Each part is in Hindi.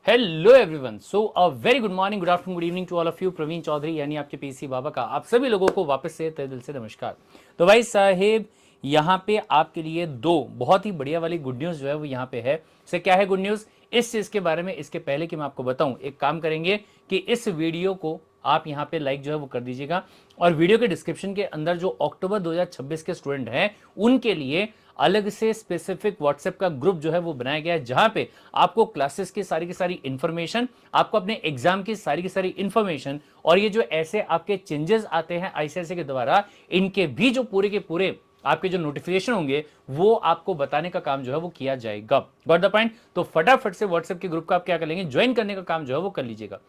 Hello everyone, so a very good morning, good afternoon, good evening to all of you. Praveen Chaudhary यानी आपके पीसी बाबा का आप सभी लोगों को वापस से तहे दिल से नमस्कार। तो भाई साहेब, यहाँ पे आपके लिए दो बहुत ही बढ़िया वाली गुड न्यूज जो है वो यहाँ पे है। से क्या है गुड न्यूज इस चीज के बारे में, इसके पहले कि मैं आपको बताऊं, एक काम करेंगे कि इस वीडियो को आप यहाँ पे लाइक जो है वो कर दीजिएगा, और वीडियो के डिस्क्रिप्शन के अंदर जो अक्टूबर 2026 के स्टूडेंट हैं उनके लिए अलग से स्पेसिफिक व्हाट्सएप का ग्रुप जो है वो बनाया गया है, जहां पे आपको क्लासेस की सारी इंफॉर्मेशन, आपको अपने एग्जाम की सारी इंफॉर्मेशन, और ये जो ऐसे आपके चेंजेस आते हैं आईसीएसई के द्वारा, इनके भी जो पूरे के पूरे आपके जो नोटिफिकेशन होंगे वो आपको बताने का काम जो है वो किया जाएगा। Got the point? तो फटाफट से व्हाट्सएप के ग्रुप का आप क्या कर लेंगे, ज्वाइन करने का काम जो है वो कर लीजिएगा।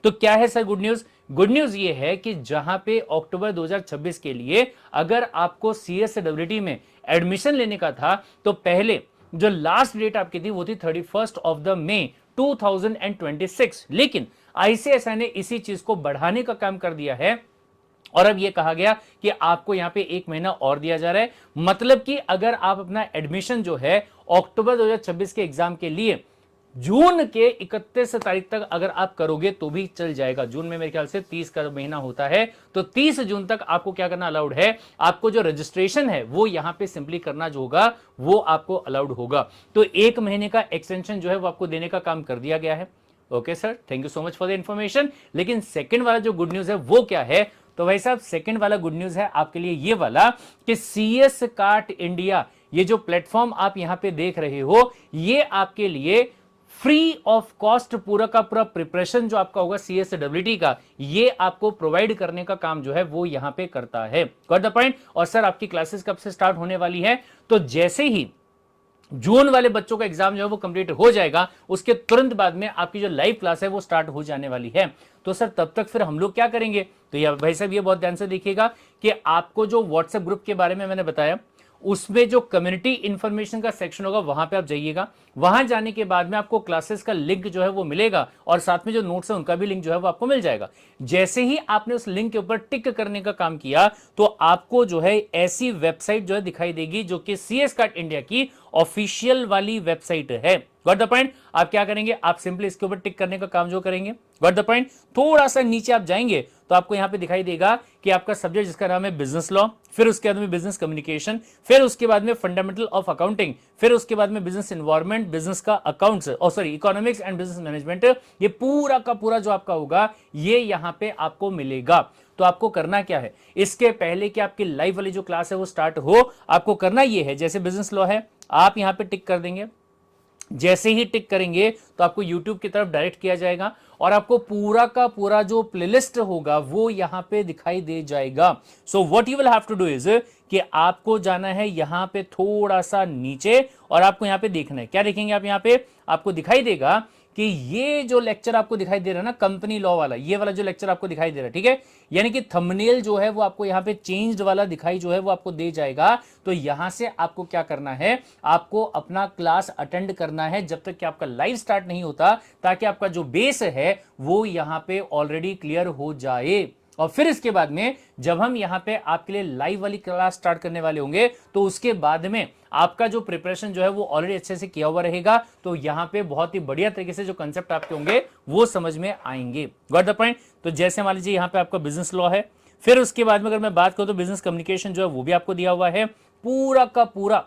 तो क्या है sir good news? Good news ये है कि जहां पे अक्टूबर 2026 के लिए अगर आपको सीएसडब्ल्यूटी में एडमिशन लेने का था, तो पहले जो लास्ट डेट आपकी थी वो थी 31 ऑफ द मे 2026, लेकिन आईसीएसआई ने इसी चीज को बढ़ाने का काम कर दिया है, और अब यह कहा गया कि आपको यहां पे एक महीना और दिया जा रहा है। मतलब कि अगर आप अपना एडमिशन जो है अक्टूबर 2026 के एग्जाम के लिए जून के 31 तारीख तक अगर आप करोगे तो भी चल जाएगा। जून में मेरे ख्याल से 30 का महीना होता है, तो 30 जून तक आपको क्या करना अलाउड है, आपको जो रजिस्ट्रेशन है वो यहां पे सिंपली करना जो होगा वो आपको अलाउड होगा। तो एक महीने का एक्सटेंशन जो है वो आपको देने का काम कर दिया गया है। Okay sir, thank you so much for the information. लेकिन सेकंड वाला जो गुड न्यूज है वो क्या है, तो भाई साहब सेकंड वाला गुड न्यूज है आपके लिए ये वाला कि सीएस कार्ट इंडिया, ये जो प्लेटफॉर्म आप यहां पे देख रहे हो, ये आपके लिए फ्री ऑफ कॉस्ट पूरा का पूरा प्रिपरेशन जो आपका होगा सीएसडब्ल्यूटी का, ये आपको प्रोवाइड करने का काम जो है वो यहां पे करता है। Got the point? और सर आपकी क्लासेस कब से स्टार्ट होने वाली है? तो जैसे ही जून वाले बच्चों का एग्जाम जो है वो कंप्लीट हो जाएगा, उसके तुरंत बाद में आपकी जो लाइव क्लास है वो स्टार्ट हो जाने वाली है। तो सर तब तक फिर हम लोग क्या करेंगे? तो ये भाई साहब ये बहुत ध्यान से देखिएगा कि आपको जो व्हाट्सएप ग्रुप के बारे में मैंने बताया, उसमें जो कम्युनिटी इंफॉर्मेशन का सेक्शन होगा वहां पे आप जाइएगा। वहां जाने के बाद में आपको क्लासेस का लिंक जो है वो मिलेगा, और साथ में जो नोट्स है उनका भी लिंक जो है वो आपको मिल जाएगा। जैसे ही आपने उस लिंक के ऊपर टिक करने का काम किया, तो आपको जो है ऐसी वेबसाइट जो है दिखाई देगी जो कि सीएस कार्ट इंडिया की ऑफिशियल वाली वेबसाइट है। Got the point? आप क्या करेंगे, आप सिंपली इसके ऊपर टिक करने का काम जो करेंगे। Got the point? थोड़ा सा नीचे आप जाएंगे तो आपको यहां पे दिखाई देगा कि आपका सब्जेक्ट जिसका नाम है बिजनेस लॉ, फिर उसके बाद में बिजनेस कम्युनिकेशन, फिर उसके बाद में फंडामेंटल ऑफ अकाउंटिंग, फिर उसके बाद में बिजनेस एनवायरनमेंट, बिजनेस का accounts, sorry economics and business management. ये पूरा का पूरा जो आपका होगा ये यहां पे आपको मिलेगा। तो आपको करना क्या है, इसके पहले कि आपकी लाइव वाली जो क्लास है वो स्टार्ट हो, आपको करना ये है, जैसे बिजनेस लॉ है आप यहां पे टिक कर देंगे। जैसे ही टिक करेंगे तो आपको YouTube की तरफ डायरेक्ट किया जाएगा, और आपको पूरा का पूरा जो प्लेलिस्ट होगा वो यहां पे दिखाई दे जाएगा। So what you will have to do is कि आपको जाना है यहां पे थोड़ा सा नीचे, और आपको यहां पे देखना है, क्या देखेंगे आप, यहां पे आपको दिखाई देगा कि ये जो लेक्चर आपको दिखाई दे रहा है ना, कंपनी लॉ वाला, ये वाला जो लेक्चर आपको दिखाई दे रहा है, ठीक है, यानी कि थंबनेल जो है वो आपको यहां पे चेंज्ड वाला दिखाई जो है वो आपको दे जाएगा। तो यहां से आपको क्या करना है, आपको अपना क्लास अटेंड करना है जब तक कि आपका लाइव स्टार्ट नहीं होता, ताकि आपका जो बेस है वो यहां पे ऑलरेडी क्लियर हो जाए। और फिर इसके बाद में जब हम यहां पे आपके लिए लाइव वाली क्लास स्टार्ट करने वाले होंगे, तो उसके बाद में आपका जो प्रिपरेशन जो है वो ऑलरेडी अच्छे से किया हुआ रहेगा। तो यहां पे बहुत ही बढ़िया तरीके से जो कंसेप्ट आपके होंगे वो समझ में आएंगे। Got the point? तो जैसे मान लीजिए यहां पे आपका बिजनेस लॉ है, फिर उसके बाद में अगर मैं बात करूं तो बिजनेस कम्युनिकेशन जो है वो भी आपको दिया हुआ है, पूरा का पूरा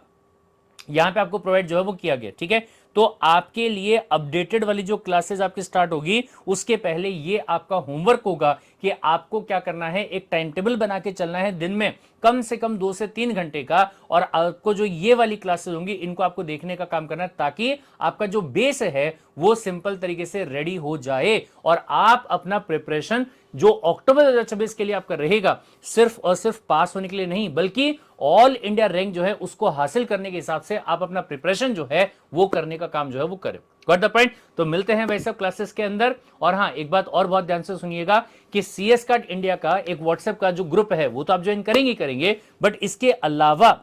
यहां पे आपको प्रोवाइड जो है वो किया गया, ठीक है। तो आपके लिए अपडेटेड वाली जो क्लासेस आपकी स्टार्ट होगी, उसके पहले ये आपका होमवर्क होगा कि आपको क्या करना है, एक टाइम टेबल बना के चलना है दिन में कम से कम 2 से 3 घंटे का, और आपको जो ये वाली क्लासेस होंगी इनको आपको देखने का काम करना है, ताकि आपका जो बेस है वो सिंपल तरीके से रेडी हो जाए, और आप अपना प्रिपरेशन जो अक्टूबर 2026 के लिए आपका रहेगा, सिर्फ और सिर्फ पास होने के लिए नहीं, बल्कि ऑल इंडिया रैंक जो है उसको हासिल करने के हिसाब से आप अपना प्रिपरेशन जो है वो करने का काम जो है वो करें। Got the point? तो मिलते हैं भाई साहब क्लासेस के अंदर। और हाँ, एक बात और बहुत ध्यान से सुनिएगा कि सीएस कार्ट इंडिया का एक व्हाट्सएप का जो ग्रुप है वो तो आप ज्वाइन करेंगे, बट इसके अलावा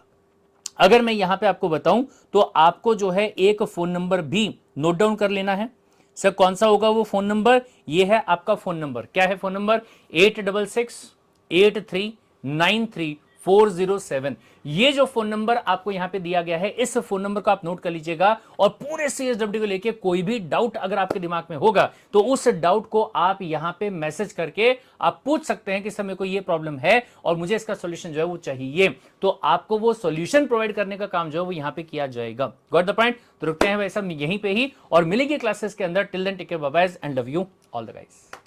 अगर मैं यहां पे आपको बताऊं तो आपको जो है एक फोन नंबर भी नोट डाउन कर लेना है। सर कौन सा होगा वो फोन नंबर? ये है आपका फोन नंबर। क्या है फोन नंबर? 86683934 407। ये जो फोन नंबर आपको यहां पे दिया गया है, इस फोन नंबर को आप नोट कर लीजिएगा और पूरे सीएसडब्ल्यू को लेके कोई भी डाउट अगर आपके दिमाग में होगा तो उस डाउट को आप यहां पे मैसेज करके आप पूछ सकते हैं कि सर मेरे को ये प्रॉब्लम है और मुझे इसका सॉल्यूशन जो है वो चाहिए, तो आपको वो सॉल्यूशन प्रोवाइड करने का काम जो है वो यहां पे किया जाएगा। Got the point? तो रुकते हैं भाई सब यहीं पे ही और मिलेंगे क्लासेस के अंदर। Till then take care, bye bye and love you all the guys.